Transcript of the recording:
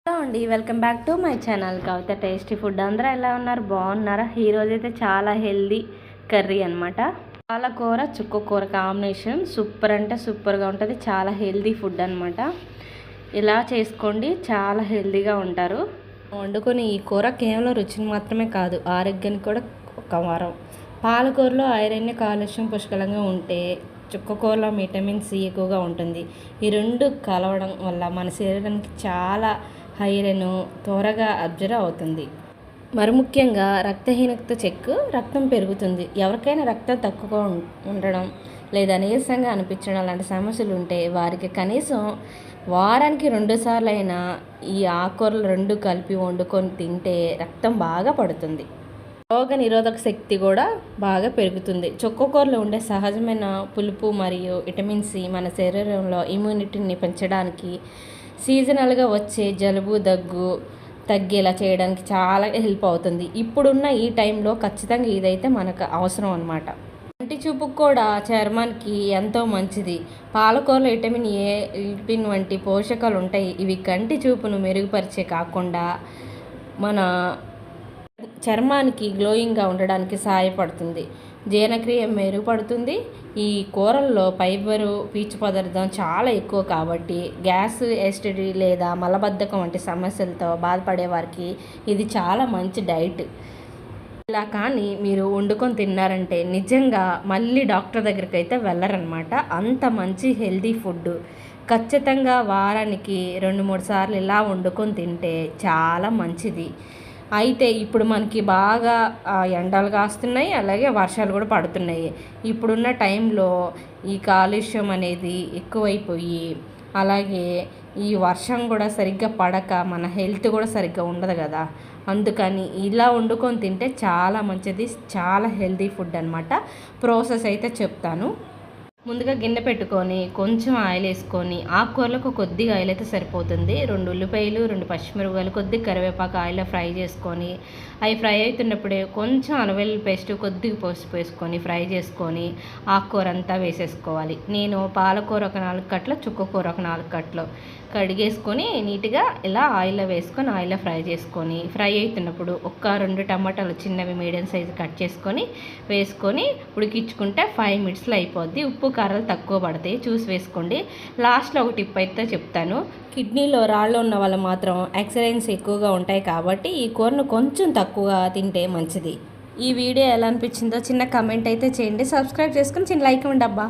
Hello అండి, welcome back to my channel Kavitha tasty food. అందరూ ఎలా ఉన్నారు? బాగున్నారా? ఈరోజు అయితే చాలా హెల్దీ కర్రీ అనమాట. పాలకూర చుక్కకూర కాంబినేషన్ సూపర్ అంటే సూపర్గా ఉంటుంది. చాలా హెల్దీ ఫుడ్ అనమాట. ఇలా చేసుకోండి, చాలా హెల్దీగా ఉంటారు. వండుకొని ఈ కూర కేవలం రుచిని మాత్రమే కాదు, ఆరోగ్యానికి కూడా ఒక వారం. పాలకూరలో ఐరన్, కాల్షియం పుష్కలంగా ఉంటే చుక్కకూరలో విటమిన్ సి ఎక్కువగా ఉంటుంది. ఈ రెండు కలవడం వల్ల మన శరీరానికి చాలా ఐరన్ త్వరగా అబ్జర్వ్ అవుతుంది. మరి ముఖ్యంగా రక్తహీనత రక్తం పెరుగుతుంది. ఎవరికైనా రక్తం తక్కువగా ఉండడం లేదా నీరసంగా అనిపించడం లాంటి సమస్యలు ఉంటే వారికి కనీసం వారానికి 2 సార్లు అయినా ఈ ఆకుకూరలు 2 కలిపి వండుకొని తింటే రక్తం బాగా పడుతుంది. రోగ నిరోధక శక్తి కూడా బాగా పెరుగుతుంది. చుక్కకూరలో ఉండే సహజమైన పులుపు మరియు విటమిన్ సి మన శరీరంలో ఇమ్యూనిటీని పెంచడానికి, సీజనల్గా వచ్చే జలుబు దగ్గు తగ్గేలా చేయడానికి చాలా హెల్ప్ అవుతుంది. ఇప్పుడున్న ఈ టైంలో ఖచ్చితంగా ఇదైతే మనకు అవసరం అన్నమాట. కంటి చూపుకు కూడా చర్మానికి ఎంతో మంచిది. పాలకూరలో విటమిన్ ఏ, విటమిన్ వంటి పోషకాలు ఉంటాయి. ఇవి కంటి చూపును మెరుగుపరిచే కాకుండా మన చర్మానికి గ్లోయింగ్గా ఉండడానికి సహాయపడుతుంది. జీర్ణక్రియ మెరుగుపడుతుంది. ఈ కూరల్లో ఫైబరు, పీచు పదార్థం చాలా ఎక్కువ కాబట్టి గ్యాస్, ఎసిడిటీ లేదా మలబద్ధకం వంటి సమస్యలతో బాధపడే వారికి ఇది చాలా మంచి డైట్. ఇలా కానీ మీరు వండుకొని తిన్నారంటే నిజంగా మళ్ళీ డాక్టర్ దగ్గరికి అయితే వెళ్ళరనమాట. అంత మంచి హెల్దీ ఫుడ్. ఖచ్చితంగా వారానికి 2-3 సార్లు ఇలా వండుకొని తింటే చాలా మంచిది. అయితే ఇప్పుడు మనకి బాగా ఎండలు కాస్తున్నాయి, అలాగే వర్షాలు కూడా పడుతున్నాయి. ఇప్పుడున్న టైంలో ఈ కాలుష్యం అనేది ఎక్కువైపోయి, అలాగే ఈ వర్షం కూడా సరిగ్గా పడక మన హెల్త్ కూడా సరిగ్గా ఉండదు కదా. అందుకని ఇలా వండుకొని తింటే చాలా మంచిది, చాలా హెల్తీ ఫుడ్ అనమాట. ప్రాసెస్ అయితే చెప్తాను. ముందుగా గిన్నె పెట్టుకొని కొంచెం ఆయిల్ వేసుకొని, ఆకుకూరలకు కొద్దిగా ఆయిల్ అయితే సరిపోతుంది. 2 ఉల్లిపాయలు, 2 పచ్చిమిరపకాయలు, కొద్దిగా కరివేపాకు ఆయిల్లో ఫ్రై చేసుకొని, అవి ఫ్రై అవుతున్నప్పుడే కొంచెం అల్లం వెల్లుల్లి పేస్ట్, కొద్దిగా పసుపు వేసుకొని ఫ్రై చేసుకొని ఆకుకూర అంతా వేసేసుకోవాలి. నేను పాలకూర ఒక 4 కట్టలు, చుక్కకూర ఒక 4 కట్టలు కడిగేసుకొని నీట్గా ఇలా ఆయిల్లో వేసుకొని ఆయిల్లో ఫ్రై చేసుకొని, ఫ్రై అవుతున్నప్పుడు 2 టమాటాలు చిన్నవి మీడియం సైజు కట్ చేసుకొని వేసుకొని ఉడికించుకుంటే 5 మినిట్స్లో అయిపోద్ది. ఉప్పు కారాలు తక్కువ పడతాయి, చూసి వేసుకోండి. లాస్ట్లో ఒక టిప్ అయితే చెప్తాను. కిడ్నీలో రాళ్ళు ఉన్న వాళ్ళు మాత్రం ఎక్సర్సైజ్ ఎక్కువగా ఉంటాయి కాబట్టి ఈ కూరను కొంచెం తక్కువగా తింటే మంచిది. ఈ వీడియో ఎలా అనిపించిందో చిన్న కమెంట్ అయితే చేయండి. సబ్స్క్రైబ్ చేసుకొని చిన్న లైక్ ఇవ్వండి అబ్బా.